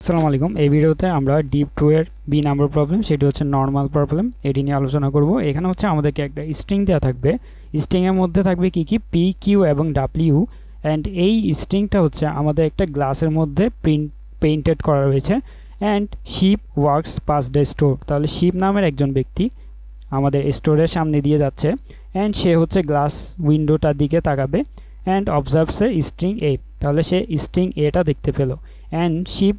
আসসালামু আলাইকুম। এই ভিডিওতে আমরা ডিপ 2 এর বি নাম্বার প্রবলেম, সেটি হচ্ছে নর্মাল প্রবলেম, এটি নিয়ে আলোচনা করব। এখানে হচ্ছে আমাদেরকে একটা স্ট্রিং দেওয়া থাকবে। স্ট্রিং এর মধ্যে থাকবে কি কি পি, কিউ এবং ডাব্লিউ। অ্যান্ড এই স্ট্রিংটা হচ্ছে আমাদের একটা গ্লাসের মধ্যে পেইন্টেড করা রয়েছে। And Ship works past the store. তাহলে শিপ নামের একজন ব্যক্তি আমাদের স্টোরের সামনে দিয়ে যাচ্ছে। অ্যান্ড সে হচ্ছে গ্লাস উইন্ডোটার দিকে তাকাবে and observes a string a. তাহলে সে স্ট্রিং এটা দেখতে পেল। And Ship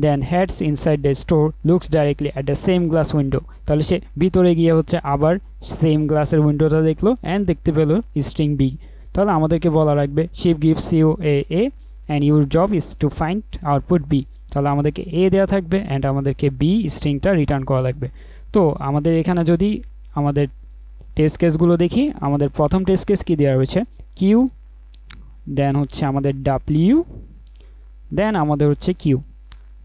then heads inside the store, looks directly at the same glass window। তাহলে সে ভিতরে গিয়ে হচ্ছে আবার সেম গ্লাসের উইন্ডোটা দেখলো অ্যান্ড দেখতে পেল স্ট্রিং বি। তাহলে আমাদেরকে বলা রাখবে Ship gives you a and your job is to find output B. তাহলে আমাদেরকে এ দেওয়া থাকবে অ্যান্ড আমাদেরকে বি স্ট্রিংটা রিটার্ন করা লাগবে। তো আমাদের এখানে যদি আমাদের টেস্ট কেসগুলো দেখি, আমাদের প্রথম টেস্ট কেস কী দেওয়া রয়েছে, কিউ, দেন হচ্ছে আমাদের ডাব্লিউ, দেন আমাদের হচ্ছে কিউ।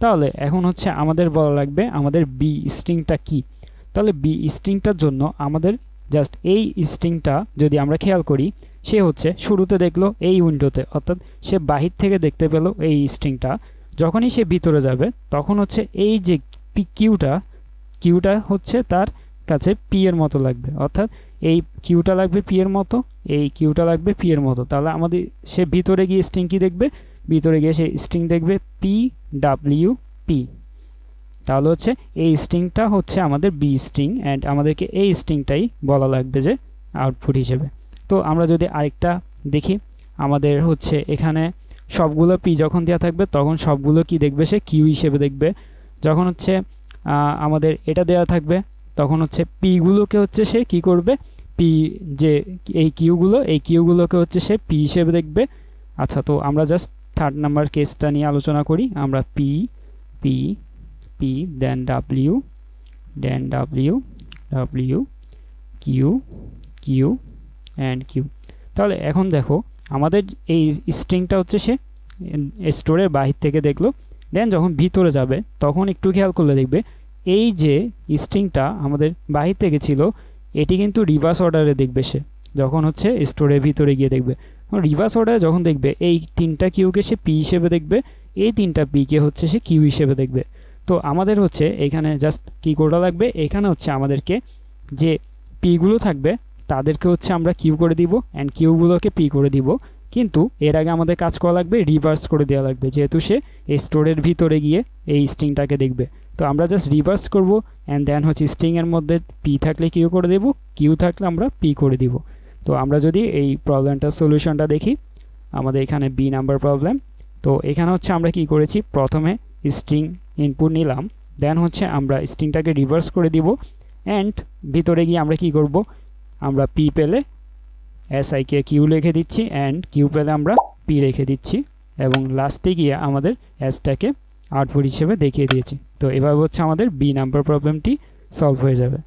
তাহলে এখন হচ্ছে আমাদের বলা লাগবে আমাদের বি স্ট্রিংটা কি। তাহলে বি স্ট্রিংটার জন্য আমাদের জাস্ট এই স্ট্রিংটা যদি আমরা খেয়াল করি, সে হচ্ছে শুরুতে দেখলো এই উইন্ডোতে, অর্থাৎ সে বাহির থেকে দেখতে পেল এই স্ট্রিংটা। যখনই সে ভিতরে যাবে তখন হচ্ছে এই যে কিউটা হচ্ছে তার কাছে পি এর মতো লাগবে, অর্থাৎ এই কিউটা লাগবে পি এর মতো, এই কিউটা লাগবে পি এর মতো। তাহলে আমাদের সে ভিতরে গিয়ে স্ট্রিং কি দেখবে, ভিতরে গিয়ে সে স্ট্রিং দেখবে পি ডাব্লিউ পি। তাহলে হচ্ছে এই স্ট্রিংটা হচ্ছে আমাদের বি স্ট্রিং অ্যান্ড আমাদেরকে এই স্ট্রিংটাই বলা লাগবে যে আউটপুট হিসেবে। তো আমরা যদি আরেকটা দেখি, আমাদের হচ্ছে এখানে সবগুলো পি যখন দেওয়া থাকবে তখন সবগুলো কি দেখবে, সে কিউ হিসেবে দেখবে। যখন হচ্ছে আমাদের এটা দেওয়া থাকবে তখন হচ্ছে পিগুলোকে হচ্ছে সে কি করবে, পি যে এই কিউগুলোকে হচ্ছে সে পি হিসেবে দেখবে। আচ্ছা, তো আমরা জাস্ট থার্ড নাম্বার কেসটা নিয়ে আলোচনা করি। আমরা P P P then W W Q Q and Q. তাহলে এখন দেখো আমাদের এই স্ট্রিংটা হচ্ছে সে স্টোরের বাহির থেকে দেখলো, দেন যখন ভিতরে যাবে তখন একটু খেয়াল করলে দেখবে এই যে স্ট্রিংটা আমাদের বাহির থেকে ছিল এটি কিন্তু রিভার্স অর্ডারে দেখবে। সে যখন হচ্ছে স্টোরের ভিতরে গিয়ে দেখবে, রিভার্স অর্ডারে যখন দেখবে এই তিনটা কিউকে সে পি হিসেবে দেখবে, এই তিনটা পিকে হচ্ছে সে কিউ হিসেবে দেখবে। তো আমাদের হচ্ছে এখানে জাস্ট কী করা লাগবে, এখানে হচ্ছে আমাদেরকে যে পিগুলো থাকবে তাদেরকে হচ্ছে আমরা কিউ করে দিব অ্যান্ড কিউগুলোকে পি করে দিব। কিন্তু এর আগে আমাদের কাজ করা লাগবে রিভার্স করে দেওয়া লাগবে, যেহেতু সে এই স্টোরের ভিতরে গিয়ে এই স্ট্রিংটাকে দেখবে। তো আমরা জাস্ট রিভার্স করব অ্যান্ড দেন হচ্ছে স্ট্রিংয়ের মধ্যে পি থাকলে কিউ করে দেব, কিউ থাকলে আমরা পি করে দিব। তো আমরা যদি এই প্রবলেমটার সলিউশনটা দেখি, আমাদের এখানে বি নাম্বার প্রবলেম। তো এখানে হচ্ছে আমরা কি করেছি, প্রথমে স্ট্রিং ইনপুট নিলাম, দেন হচ্ছে আমরা স্ট্রিংটাকে রিভার্স করে দিব অ্যান্ড ভিতরে গিয়ে আমরা কি করব, আমরা পি পেলে এসআইকে কিউ লিখে দিচ্ছি অ্যান্ড কিউ পেলে আমরা পি রেখে দিচ্ছি এবং লাস্টে গিয়ে আমাদের এসটাকে আউটপুট হিসেবে দেখিয়ে দিয়েছি। তো এভাবে হচ্ছে আমাদের বি নাম্বার প্রবলেমটি সলভ হয়ে যাবে।